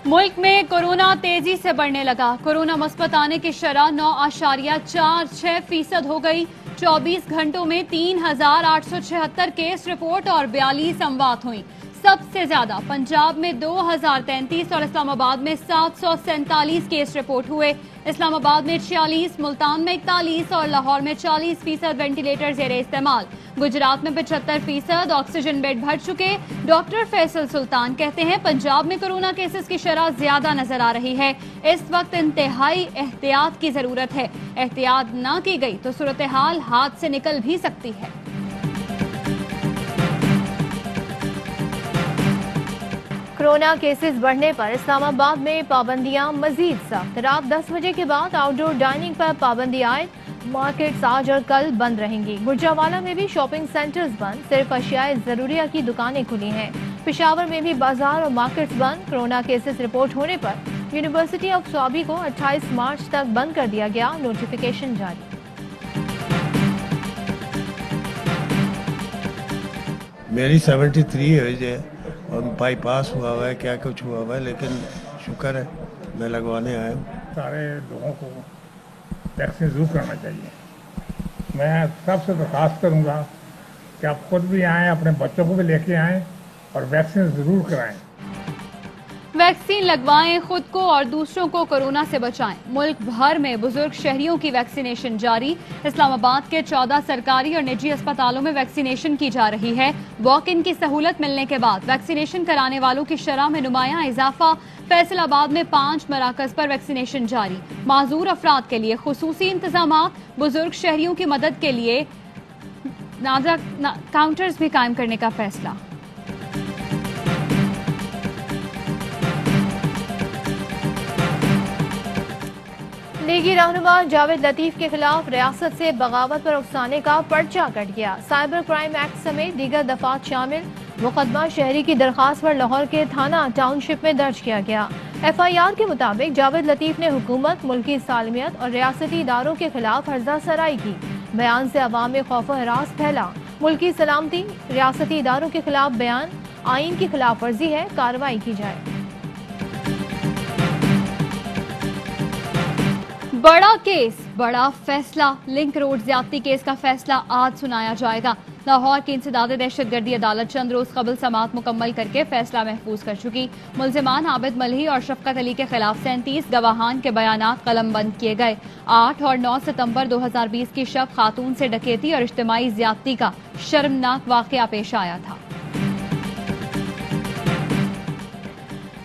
मुल्क में कोरोना तेजी से बढ़ने लगा। कोरोना मुस्बत आने की शरह 9.46% हो गई। 24 घंटों में 3,876 केस रिपोर्ट और 42 अमवात हुई। सबसे ज्यादा पंजाब में 2,033 और इस्लामाबाद में 747 केस रिपोर्ट हुए। इस्लामाबाद में 46, मुल्तान में 41 और लाहौर में 40% वेंटिलेटर ज़ेरे इस्तेमाल। गुजरात में 75% ऑक्सीजन बेड भर चुके। डॉक्टर फैसल सुल्तान कहते हैं पंजाब में कोरोना केसेस की शरह ज्यादा नजर आ रही है। इस वक्त इंतहाई एहतियात की जरूरत है। एहतियात न की गई तो सूरत हाल हाथ से निकल भी सकती है। कोरोना केसेस बढ़ने पर इस्लामाबाद में पाबंदियां मजीद सख्त। रात 10 बजे के बाद आउटडोर डाइनिंग पर पाबंदी आए। मार्केट्स आज और कल बंद रहेंगी। गुजरावाला में भी शॉपिंग सेंटर्स बंद, सिर्फ अशियाए जरूरिया की दुकानें खुली हैं। पेशावर में भी बाजार और मार्केट्स बंद। कोरोना केसेस रिपोर्ट होने पर यूनिवर्सिटी ऑफ स्वाबी को 28 मार्च तक बंद कर दिया गया। नोटिफिकेशन जारी। मेरी 73 एज है और बाईपास हुआ हुआ है, क्या कुछ हुआ हुआ है, लेकिन शुक्र है मैं लगवाने आया हूँ। सारे लोगों को वैक्सीन ज़रूर करना चाहिए। मैं सबसे दरख्वास्त करूँगा कि आप खुद भी आएँ, अपने बच्चों को भी लेके आएँ और वैक्सीन ज़रूर कराएँ। वैक्सीन लगवाएं, खुद को और दूसरों को कोरोना से बचाएं। मुल्क भर में बुजुर्ग शहरियों की वैक्सीनेशन जारी। इस्लामाबाद के 14 सरकारी और निजी अस्पतालों में वैक्सीनेशन की जा रही है। वॉक इन की सहूलत मिलने के बाद वैक्सीनेशन कराने वालों की शरह में नुमायां इजाफा। फैसलाबाद में 5 मराकज पर वैक्सीनेशन जारी। माजूर अफराद के लिए खुसूसी इंतजाम। बुजुर्ग शहरियों की मदद के लिए काउंटर्स भी कायम करने का फैसला। लीगी रहनुमा जावेद लतीफ के खिलाफ रियासत से बगावत पर उकसाने का पर्चा कट गया। साइबर क्राइम एक्ट समेत दीगर दफात शामिल। मुकदमा शहरी की दरखास्त पर लाहौर के थाना टाउनशिप में दर्ज किया गया। FIR के मुताबिक जावेद लतीफ ने हुकूमत, मुल्की सालमियत और रियासती इदारों के खिलाफ हर्जा सराई की। बयान से अवाम में खौफ व हरास फैला। मुल्की सलामती, रियासती इदारों के खिलाफ बयान आइन की खिलाफ वर्जी है, कार्रवाई की जाए। बड़ा केस, बड़ा फैसला। लिंक रोड ज्यादती केस का फैसला आज सुनाया जाएगा। लाहौर की इंसदादे दहशतगर्दी अदालत चंद रोज कबल समाअत मुकम्मल करके फैसला महफूज कर चुकी। मुलजिमान आबिद मलही और शफकत अली के खिलाफ 37 गवाहान के बयानात कलमबंद किए गए। 8 और 9 सितंबर 2020 की शब खातून से डकैती और इज्तिमाई ज्यादती का शर्मनाक वाकया पेश आया था।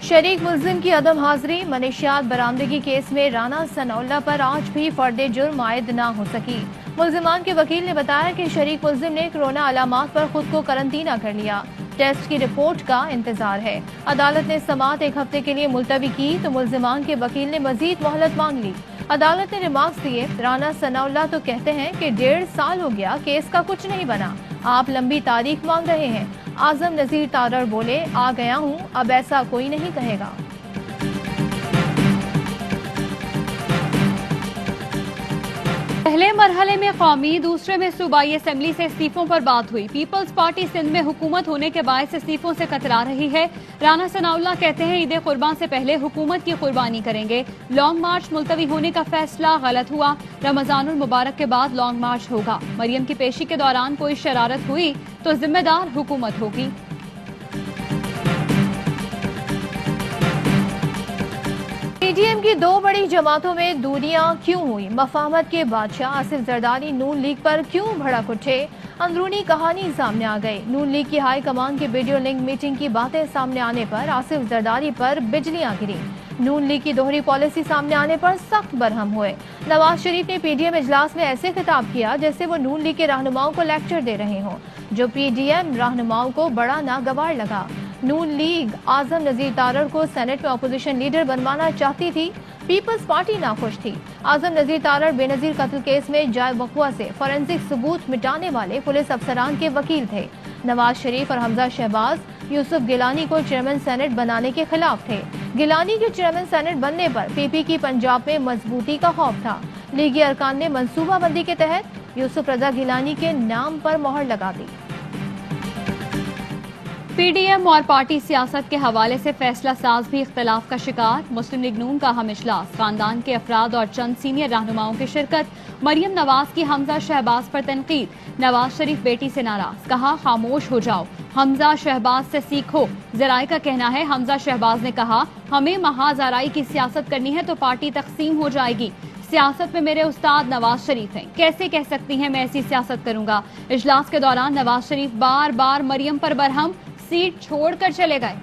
शरीक मुल्जिम की अदम हाजिरी। मनशियात बरामदगी केस में राना सनाउल्लाह पर आज भी फर्द जुर्म आयद न हो सकी। मुल्जिमान के वकील ने बताया कि शरीक मुल्जिम ने कोरोना अलामात पर खुद को करंटीना कर लिया। टेस्ट की रिपोर्ट का इंतजार है। अदालत ने समाअत 1 हफ्ते के लिए मुलतवी की तो मुल्जिमान के वकील ने मजीद मोहलत मांग ली। अदालत ने रिमार्क्स दिए। राना सनाउल्लाह तो कहते हैं कि 1.5 साल हो गया, केस का कुछ नहीं बना, आप लंबी तारीख मांग रहे हैं। आजम नजीर तारड़ बोले, आ गया हूँ, अब ऐसा कोई नहीं कहेगा। पहले मरहले में कौमी, दूसरे में सूबाई असेंबली से इस्तीफों पर बात हुई। पीपल्स पार्टी सिंध में हुकूमत होने के बायस इस्तीफों से कतरा रही है। राना सनाउल्लाह कहते हैं ईद कुर्बान से पहले हुकूमत की कुर्बानी करेंगे। लॉन्ग मार्च मुलतवी होने का फैसला गलत हुआ। रमजानुल मुबारक के बाद लॉन्ग मार्च होगा। मरियम की पेशी के दौरान कोई शरारत हुई तो जिम्मेदार हुकूमत होगी। PDM की 2 बड़ी जमातों में दूरियां क्यों हुई? मफाहमत के बादशाह आसिफ जरदारी नून लीग पर क्यों भड़क उठे? अंदरूनी कहानी सामने आ गई। नून लीग की हाई कमान की वीडियो लिंक मीटिंग की बातें सामने आने पर आसिफ जरदारी पर बिजलियां गिरी। नून लीग की दोहरी पॉलिसी सामने आने पर सख्त बरहम हुए। नवाज शरीफ ने PDM इजलास में ऐसे खिताब किया जैसे वो नून लीग के रहनुमाओं को लेक्चर दे रहे हों, जो PDM रहनुमाओं को बड़ा नागवार लगा। नून लीग आजम नजीर तारड़ को सेनेट में अपोजिशन लीडर बनवाना चाहती थी। पीपल्स पार्टी नाखुश थी। आजम नजीर तारड़ बेनजीर कत्ल केस में जाए वक़्वा से फॉरेंसिक सबूत मिटाने वाले पुलिस अफसरान के वकील थे। नवाज शरीफ और हमजा शहबाज यूसुफ गिलानी को चेयरमैन सेनेट बनाने के खिलाफ थे। गिलानी के चेयरमैन सेनेट बनने पर PP की पंजाब में मजबूती का खौफ था। लीगी अरकान ने मंसूबाबंदी के तहत यूसुफ रजा गिलानी के नाम पर मोहर लगा दी। PDM और पार्टी सियासत के हवाले से फैसला साज भी इख्तलाफ का शिकार। मुस्लिम लीग नून का हम इजलास, खानदान के अफराद और चंद सीनियर रहनुमाओं की शिरकत। मरियम नवाज की हमजा शहबाज पर तनकीद, नवाज शरीफ बेटी से नाराज, कहा खामोश हो जाओ, हमजा शहबाज से सीखो। जराए का कहना है हमजा शहबाज ने कहा हमें महाजराई की सियासत करनी है तो पार्टी तकसीम हो जाएगी। सियासत में मेरे उस्ताद नवाज शरीफ हैं, कैसे कह सकती हैं मैं ऐसी सियासत करूंगा। इजलास के दौरान नवाज शरीफ बार बार मरियम पर बरहम, सीट छोड़कर चले गए।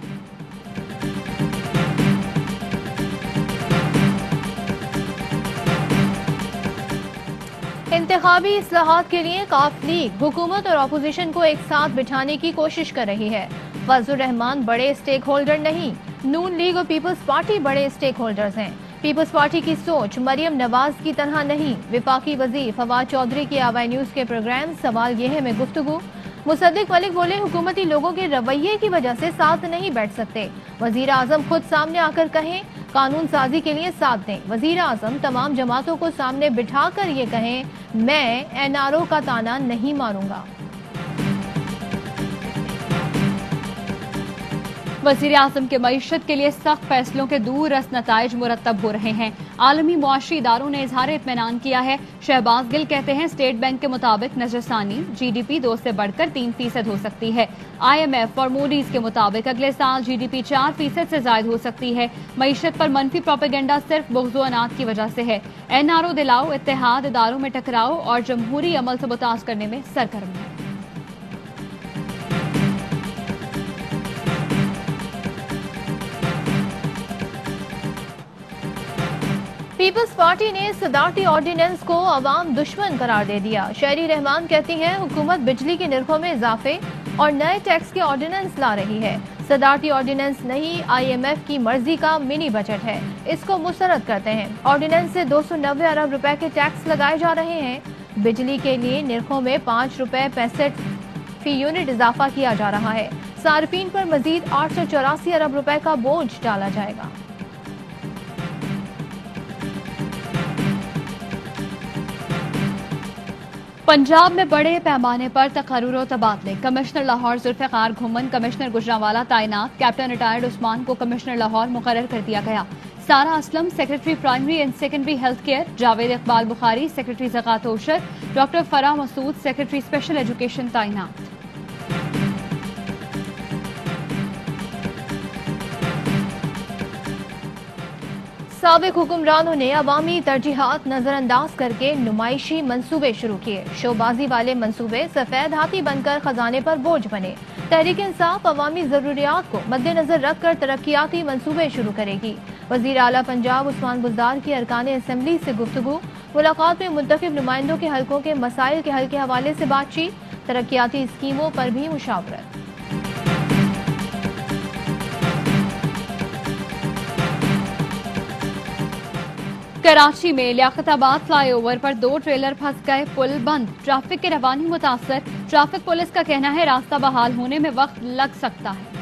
इंतखाबी इस्लाहात के लिए काफ लीग हुकूमत और अपोजिशन को एक साथ बिठाने की कोशिश कर रही है। फजलुर रहमान बड़े स्टेक होल्डर नहीं, नून लीग और पीपल्स पार्टी बड़े स्टेक होल्डर्स हैं। पीपल्स पार्टी की सोच मरियम नवाज की तरह नहीं। विफाकी वजीर फवाद चौधरी के आवाई न्यूज के प्रोग्राम सवाल यह है में गुफ्तगू। मुसद्दिक मलिक बोले हुकूमती लोगों के रवैये की वजह से साथ नहीं बैठ सकते। वजीर आजम खुद सामने आकर कहें कानून साजी के लिए साथ दें। वजीर आजम तमाम जमातों को सामने बिठा कर ये कहें मैं NRO का ताना नहीं मारूंगा। वज़ीर आज़म के मईशत के लिए सख्त फैसलों के दूर रस नताइज मुरतब हो रहे हैं। आलमी मुआशी इदारों ने इजहार इत्मीनान किया है। शहबाज गिल कहते हैं स्टेट बैंक के मुताबिक नजरसानी GDP 2 से बढ़कर 3% हो सकती है। IMF और मूडीज के मुताबिक अगले साल GDP 4% से ज्यादा हो सकती है। मईशत पर मनफी प्रोपेगेंडा सिर्फ बुग़्ज़ व अनात की वजह से है। NRO दिलाओ, इत्तेहाद इदारों में टकराओ और जमहूरी अमल से मुताज करने में सरगर्म है। पीपल्स पार्टी ने सदारती ऑर्डिनेंस को अवाम दुश्मन करार दे दिया। शहरी रहमान कहती हैं हुकूमत बिजली के निर्खों में इजाफे और नए टैक्स के ऑर्डिनेंस ला रही है। सदारती ऑर्डिनेंस नहीं, IMF की मर्जी का मिनी बजट है, इसको मुस्तरद करते हैं। ऑर्डिनेंस से 290 अरब रुपए के टैक्स लगाए जा रहे हैं। बिजली के लिए निर्खों में 5 रुपए 65 फी यूनिट इजाफा किया जा रहा है। सार्फिन पर मजीद 884 अरब रुपए का बोझ डाला जाएगा। पंजाब में बड़े पैमाने पर तकर्रुर तबादले। कमिश्नर लाहौर जुल्फ़िकार घुमन कमिश्नर गुजरांवाला तैनात। कैप्टन रिटायर्ड उस्मान को कमिश्नर लाहौर मुकर्रर कर दिया गया। Sara Aslam secretary primary and secondary health care. Javed Iqbal Bukhari secretary ज़कात ओशर। Doctor Farah Masood secretary special education तैनात। साबिक हुक्मरानों ने अवामी तरजीहात नजरअंदाज करके नुमाइशी मंसूबे शुरू किए। शोबाजी वाले मंसूबे सफेद हाथी बनकर खजाने पर बोझ बने। तहरीक इंसाफ अवामी जरूरियात को मद्देनजर रखकर तरक्याती मंसूबे शुरू करेगी। वजीर आला पंजाब उस्मान बुज़दार की अरकान असम्बली से गुफ्तगू। मुलाकात में मुंतखब नुमाइंदों के हलकों के मसाइल के हल के हवाले से बातचीत। तरक्याती स्कीमों पर भी मुशावरत। कराची में लियाकताबाद फ्लाईओवर पर 2 ट्रेलर फंस गए, पुल बंद, ट्रैफिक की रवानी मुतासर। ट्रैफिक पुलिस का कहना है रास्ता बहाल होने में वक्त लग सकता है।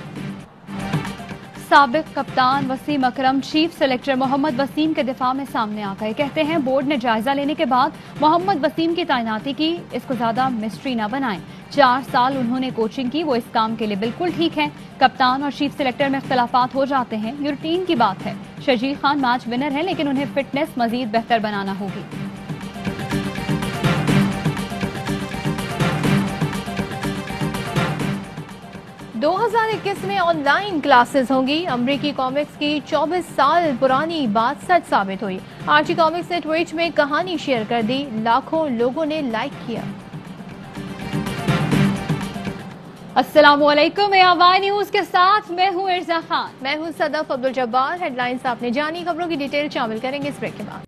साबिक कप्तान वसीम अकरम चीफ सेलेक्टर मोहम्मद वसीम के दिफा में सामने आ गए। कहते हैं बोर्ड ने जायजा लेने के बाद मोहम्मद वसीम की तैनाती की, इसको ज्यादा मिस्ट्री न बनाएं। 4 साल उन्होंने कोचिंग की, वो इस काम के लिए बिल्कुल ठीक है। कप्तान और चीफ सेलेक्टर में इख्तलाफात हो जाते हैं, ये रूटीन की बात है। शजीर खान मैच विनर है लेकिन उन्हें फिटनेस मजीद बेहतर बनाना होगी। दो 2021 में ऑनलाइन क्लासेस होंगी। अमरीकी कॉमिक्स की 24 साल पुरानी बात सच साबित हुई। आर्ची कॉमिक्स ने ट्वीट में कहानी शेयर कर दी, लाखों लोगों ने लाइक किया। अस्सलामुअलैकुम, आवाज़ न्यूज के साथ मैं हूँ इर्जा खान। मैं हूँ सदफ अब्दुल जब्बार। हेडलाइंस आपने जानी, खबरों की डिटेल शामिल करेंगे इस ब्रेक के बाद।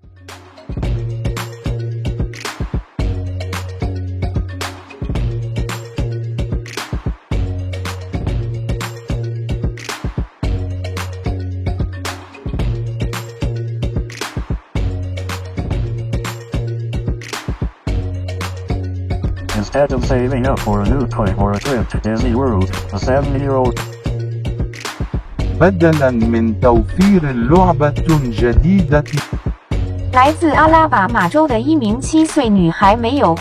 Instead of saving up for a new toy or a trip to Disney World, a 7-year-old بدلاً من توفير لعبة جديدة 来自阿拉巴马州的一名7岁女孩没有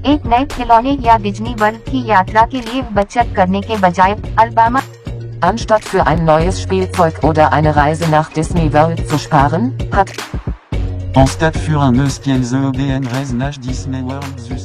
एक नए खिलौने या डिज्नी वर्ल्ड की यात्रा के लिए बचत करने के बजाय Alabama Anstatt für ein neues Spielzeug oder eine Reise nach Disney World zu sparen, hat En stade für un eus kiel ze oben reis nach Disney World zus